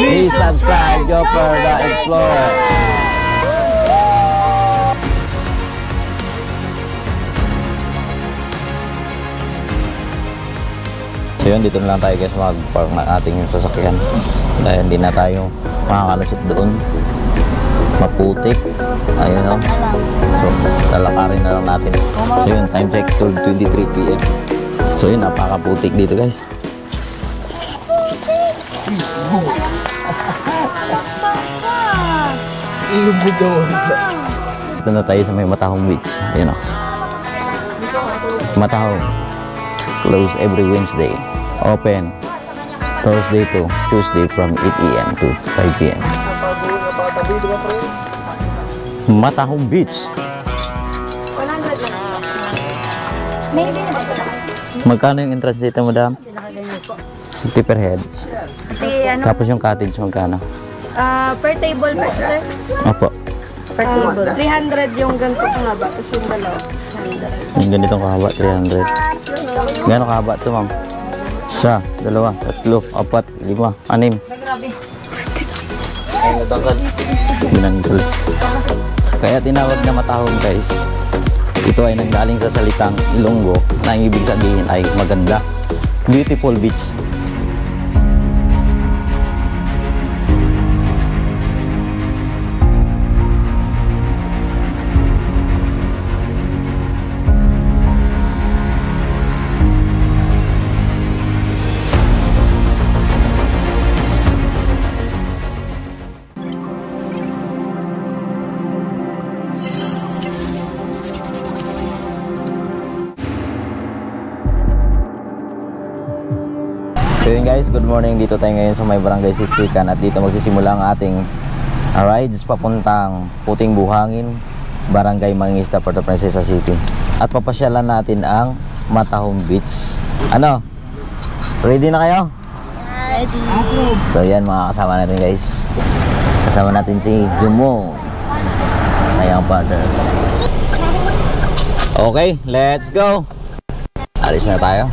Please subscribe Jopper the Explorer. So yun, dito na lang tayo guys mag-park ng ating yung sasakyan dahil hindi na tayo makakalusot doon, maputik. Ayun o. So lalakarin na lang natin. So yun, time check 12:23 PM. So yun, napakaputik dito guys. Ito na tayo sa may Matahong Beach. Ayun o, Matahong. Close every Wednesday. Open Thursday to Tuesday from 8 AM to 5 PM. Matahong Beach. Magkano yung entrance dito, madam? 50 per head. Tapos yung cottage, magkano? Per table po, sir? Opo. Per table. 300 yung ganito kahaba. Tapos yung dalawa. Yung ganitong kahaba, 300. Gano'ng kahaba ito, ma'am? Isa, dalawa, tatlo, apat, lima, anim. Grabe. Binanggol. Kaya tinawag na Matahong guys. Ito ay nanggaling sa salitang Ilonggo na ang ibig sabihin ay maganda. Beautiful beach. So yun guys, good morning. Dito tayo ngayon sa may Barangay Siksikan at dito magsisimula ang ating rides papuntang Puting Buhangin, Barangay Mangista, Puerto Princesa City. At papasyalan natin ang Matahong Beach. Ano? Ready na kayo? Ready. So yan, mga kasama natin guys. Kasama natin si Jumong, ayang partner. Okay, let's go. Alis na tayo.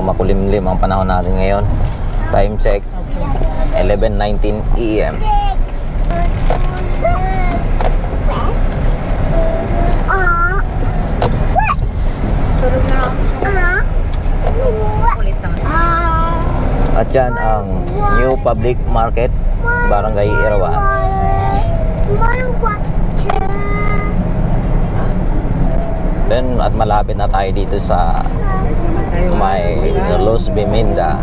Makulimlim ang panahon natin ngayon. Time check 11:19 AM. At yan ang New Public Market, Barangay Irawan. Then at malapit na tayo dito sa may Los Biminda.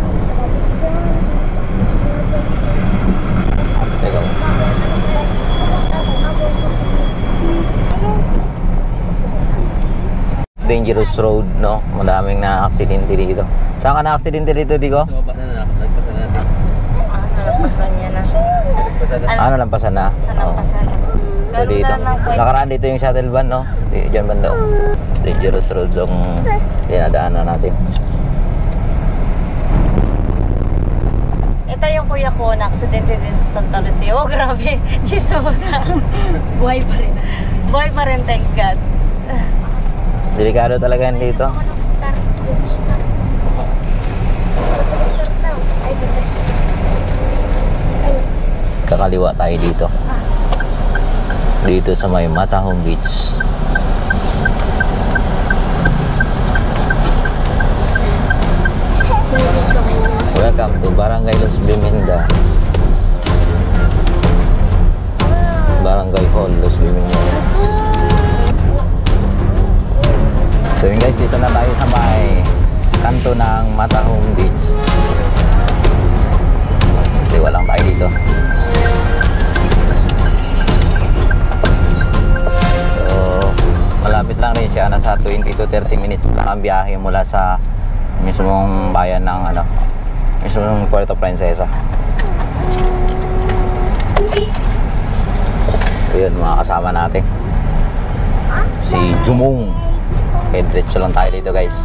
Dangerous road, no? Madaming na-aksidente dito. Saan ka na-aksidente dito, Digo? Sa baba na nagpasan natin. Nalampasan niya na. Ano, lampasan na? Nalampasan na. So dito, nakaraan dito yung shuttle van, no? Diyan banda. Dangerous road yung dinadaanan natin. Ito yung kuya ko na aksidente din sa Santa Lucia. Oh, grabe. Jesus. Buhay pa rin. Buhay pa rin, thank God. Delikado talaga yan dito. Kakaliwa tayo dito. Dito sa may Matahong Beach. Welcome to Barangay Los Biminda. Barangay Hall Los Biminda. So yun guys, dito na tayo sa may kanto ng Matahong Beach. Diwa lang tayo dito. So malapit lang rin siya, nasa 20 to 30 minutes lang ang biyahe mula sa mismong bayan ng mismong Puerto Princesa. So yun, mga kasama natin si Jumong. Okay, diretso lang tayo dito guys.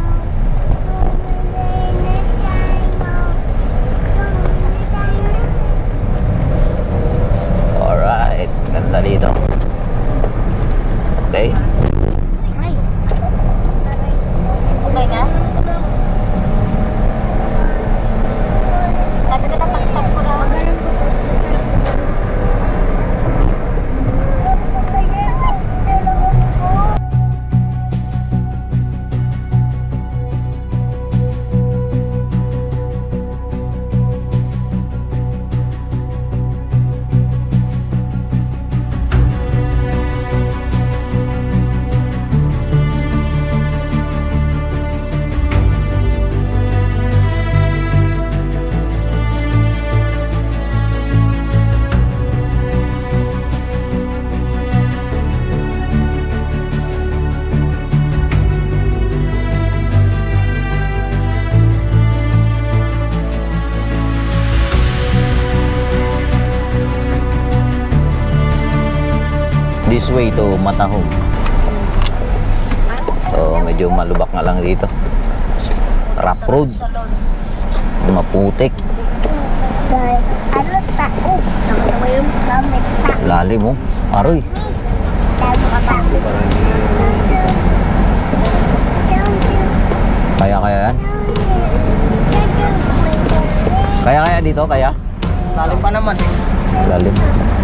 this way to Matahong. So medyo malubak nga lang dito. Rough road. Maputik. Lalim mo. Aroy. Kaya yan? Kaya dito? Kaya? Lalim pa naman. Lalim.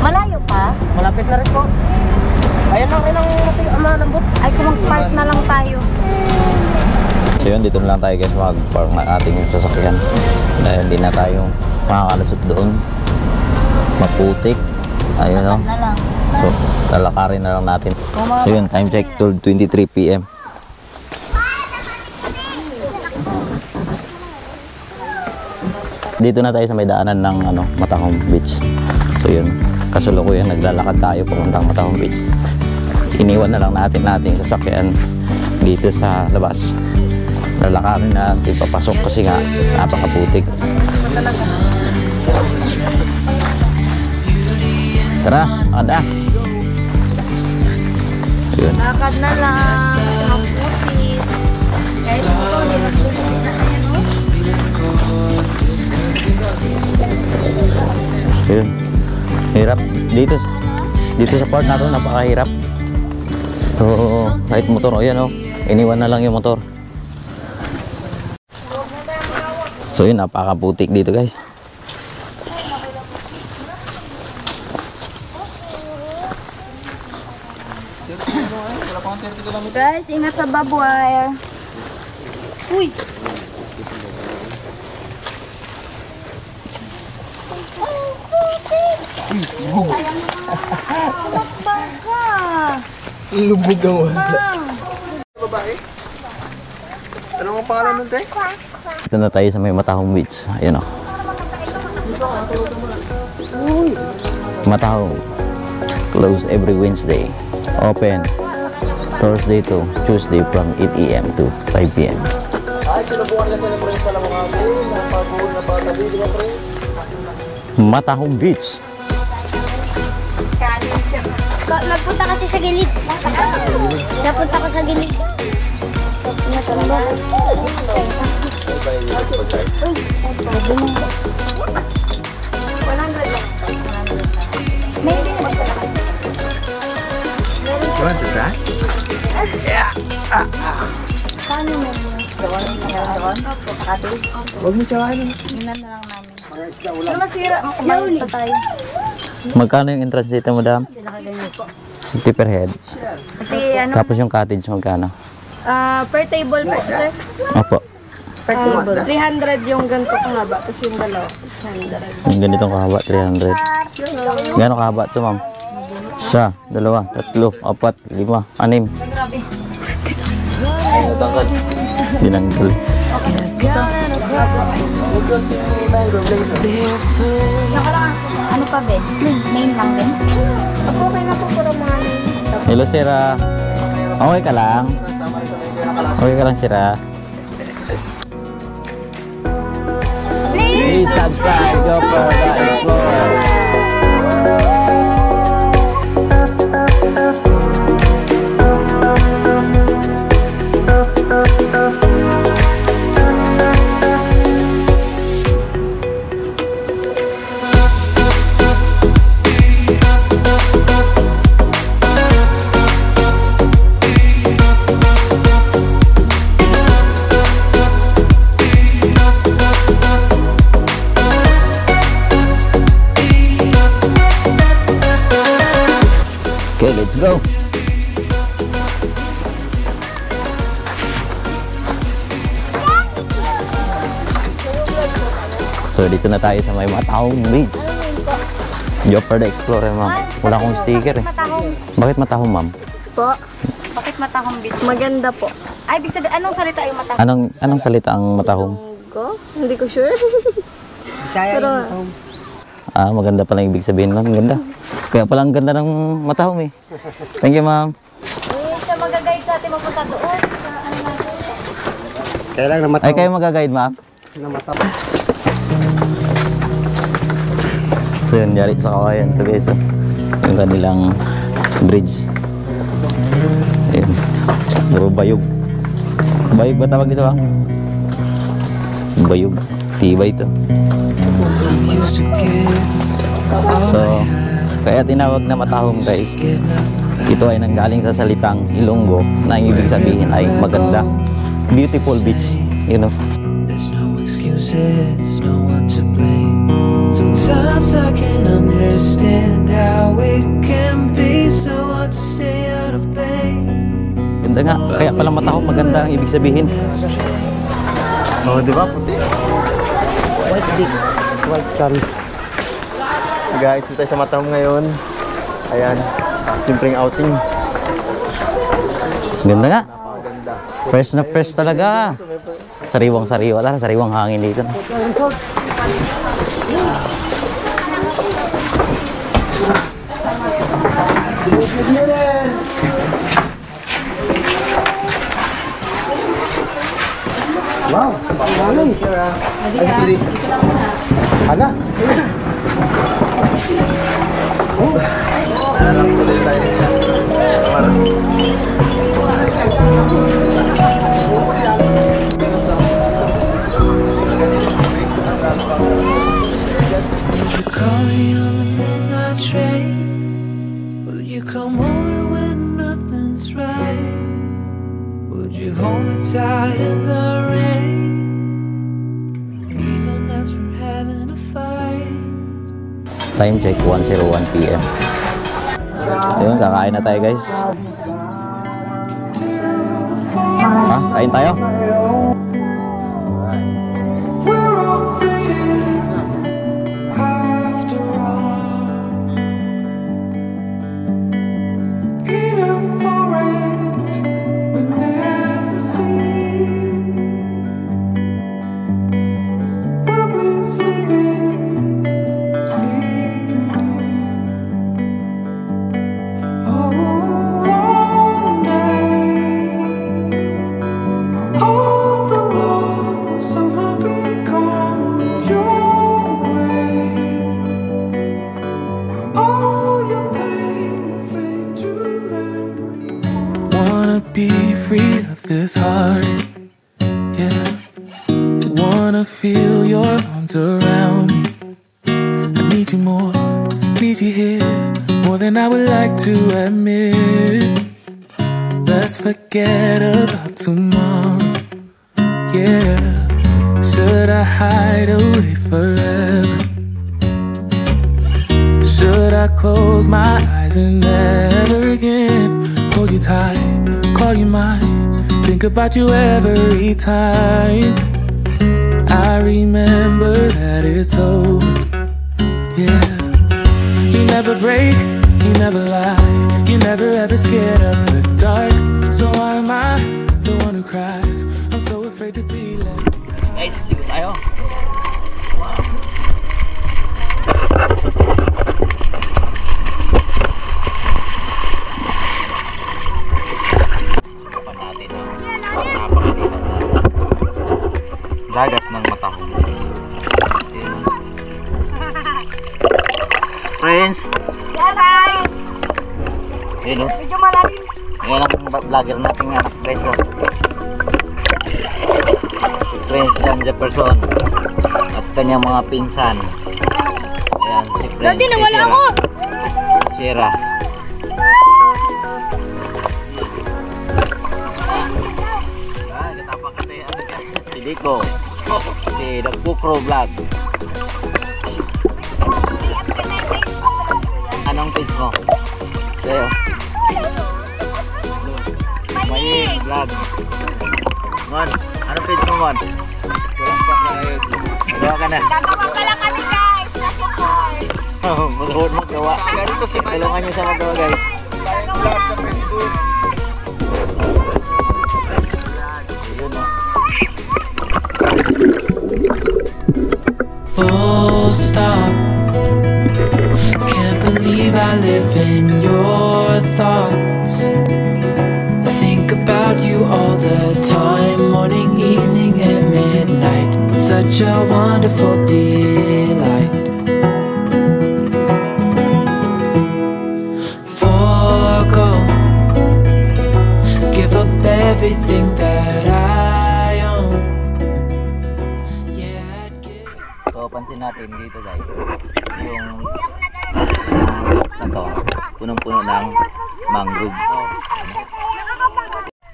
Malayo pa? Malapit na rin po. Ayan lang rin ang malambot. Ay, kung mag-park na lang tayo. So yun, dito na lang tayo guys mag-park ng ating sasakyan. Dahil hindi na tayo makakalusot doon. Maputik. Ayun o. Na lang. So, lalakarin na lang natin. So yun, time check, 12:23 PM. Dito na tayo sa may daanan ng Matahong Beach. So yun, kasalukuyan naglalakad tayo papuntang Matahong Beach. Iniwan na lang natin sasakyan dito sa labas. Lalakarin na natin papasok kasi nga napakaputik. Tara, ada. Yun. Lakad na lang. Maputik. Kahit ito, nilagputik na yan, no? Yun. Hirap. Dito sa part na to, napakahirap. So, kahit motor, o yan o. Iniwan na lang yung motor. So yun, napakaputik dito guys. Guys, ingat sa barbwire. Uy! Lubog ang wala. Babae? Ano ang pangalan nun, te? Dito na tayo sa may Matahong Beach. Ayun o. Matahong. Closed every Wednesday. Open Thursday to Tuesday from 8 AM to 5 PM. Ay, sinubukan na sa pre pala mga po. Napagbuhol na patabi, di ba pre? Matahong Beach. Nagpunta kasi sa gilid. Napunta ko sa gilid. Maybe na siya. You want to try? Paano mo yun? Huwag mo tsawain. Minan na lang namin. Ano masira? Slowly. Tayo. Magkano yung entrance dito, madam? 50 per head. Kasi ano, Tapos yung cottage, magkano? per table po, sir. Opo. Per table. 300 yung ganito kahaba. Tapos yung dalawa, 600. Yung ganitong kahaba, 300. Gano'ng kahaba ito, ma'am? Isa, dalawa, tatlo, apat, lima, anim. Grabe. Dinanggol. Yung ka lang, ano pa be? Name lang din? Okay na po puro mga name. Hello, Sira. Okay ka lang? Okay ka lang, Sira? Please subscribe, Gopher the Explorer. Okay, let's go. So, dito na tayo sa may Matahong Beach. Gopher the Explorer, ma'am. Wala akong sticker eh. Matahong Bakit Matahong, ma'am? po. Bakit Matahong Beach? Maganda po. Ay, ibig sabihin, anong salita yung Matahong? Anong salita ang Matahong? Ko? Hindi ko sure. Pero, Ah, maganda pala yung ibig sabihin nun. Ganda. Kaya pala ang ganda ng Matahong eh. Thank you, ma'am. siya mag-guide sa atin mapunta doon. Sa ano natin. Kaya lang Ay, kayo mag-guide, ma'am? namatapos. So yun, yari sa kawayan ito guys. Oh. Yung kanilang bridge. Ayan. Puro bayog. Bayog ba tawag dito, ha? Bayog. Tibay ito. So, kaya tinawag na Matahom, guys. Ito ay nanggaling sa salitang Ilonggo na ang ibig sabihin ay maganda. Beautiful beach, you know. There's no excuses, no one to blame. Sometimes I can understand how it can be so hard to stay out of pain. Ganda nga, kaya pala Matahom maganda ang ibig sabihin. Oh, di ba? Puti. White big. White sun. Guys, dito tayo sa Matahom ngayon. Ayan. Simpleng outing. Ganda nga. Fresh na fresh talaga. Sariwang-sariwa lang, sariwang hangin dito. Wow, pangalan. Actually, hala. You call me on the midnight train. Will you come over when nothing's right? Would you hold me tight in the rain? Even as we're having a fight. Time check, 1:01 PM. Ayun, kakain na tayo, guys. Ha? Kain tayo? Be free of this heart, yeah. Wanna feel your arms around me. I need you more, need you here, more than I would like to admit. Let's forget about tomorrow, yeah. Should I hide away forever? Should I close my eyes and never again hold you tight, call you mine, think about you every time. I remember that it's over, yeah. You never break, you never lie, you never ever scared of the dark. So why am I the one who cries? I'm so afraid to be left behind. Guys, ligo tayo. Dagat ng Matahom. Friends! Yeah, guys! Hello. Medyo malalim. Ngayon ang vlogger natin nga, friends. Si Friends John Jefferson at kanyang mga pinsan. Ayan, si Friends. Dati nawala ako! Sierra. Si Dico. Si Dagpukro Vlog. Anong page mo? Sa'yo. Maying Vlog. Mon, anong page mo, Mon? Gawa ka na. Gagawa pala kami, guys! Mag-hold magawa. Tulungan nyo sa magawa, guys. Full stop. Can't believe I live in your thoughts. I think about you all the time, morning, evening, and midnight. Such a wonderful delight. For everything that I own. Yeah, I'd give it. So pansin natin dito guys, yung na to, punong-puno ng mangrove.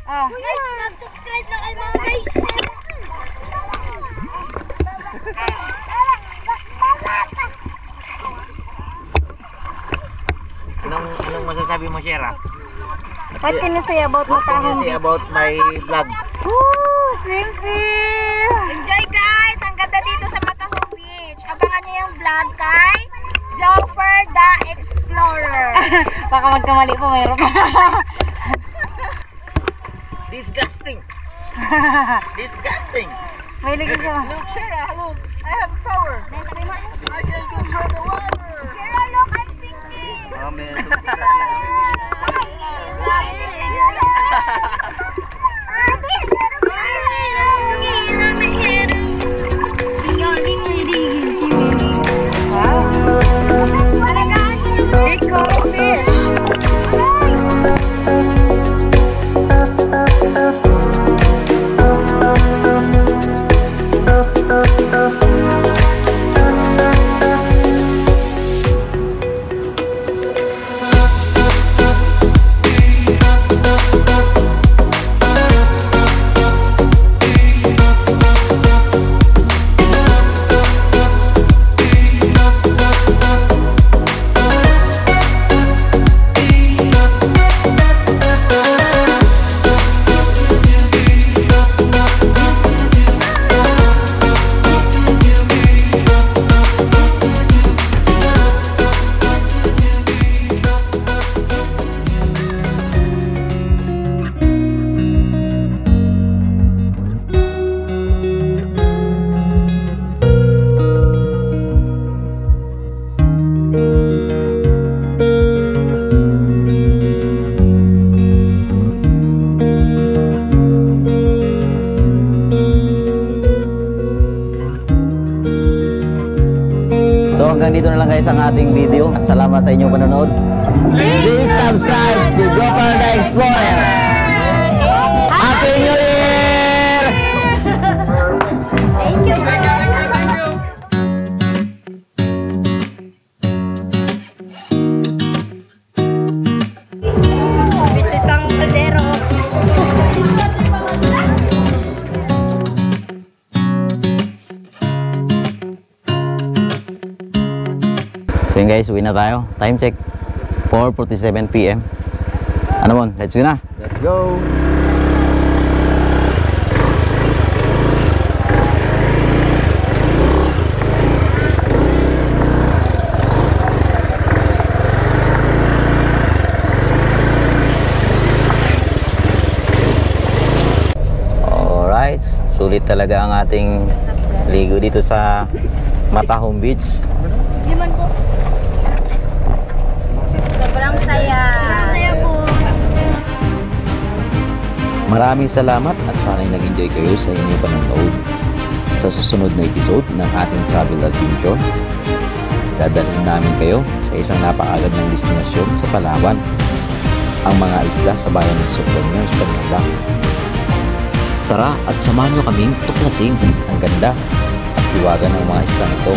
Guys, mag-subscribe na kayo mga guys. Anong masasabi mo, Shera? What can you say about What can you Matahong say Beach? about my vlog? Woo! Swim! Enjoy guys! Ang ganda dito sa Matahong Beach. Abangan niyo yung vlog kay Joffer the Explorer. Baka magkamali po, mayroon pa. Disgusting! Disgusting! May lagay siya. Kira, look, I'm sinking. Wow! Big coral fish! So hanggang dito na lang guys ang ating video. Salamat sa inyong panonood. Please subscribe to Joffer the Explorer. Happy New Year! Thank you, bro. Bititang kaldero. So yun guys, uwi na tayo. Time check, 4:47 PM. Ano mon? Let's go na! Let's go! Alright, sulit talaga ang ating ligo dito sa Matahong Beach. Liman po. Sobrang saya. Sobrang saya po. Maraming salamat at sana'y nag-enjoy kayo sa inyong panonood. Sa susunod na episode ng ating travel adventure, dadalhin namin kayo sa isang napakagad ng destinasyon sa Palawan, ang mga isla sa bayan ng Sopronio, Espanola. Tara at samahan nyo kaming tuklasin ang ganda at hiwaga ng mga isla ito.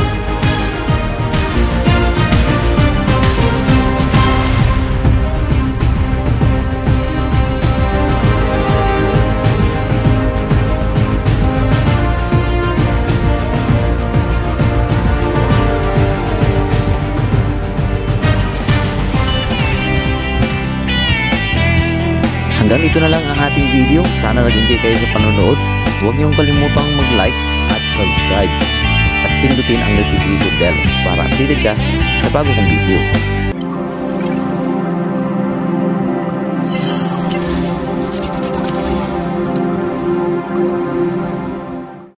Hanggang dito na lang ang ating video. Sana nag-enjoy kayo sa panonood. Huwag niyong kalimutang mag-like at subscribe. At pindutin ang notification bell para updated ka sa bago kong video.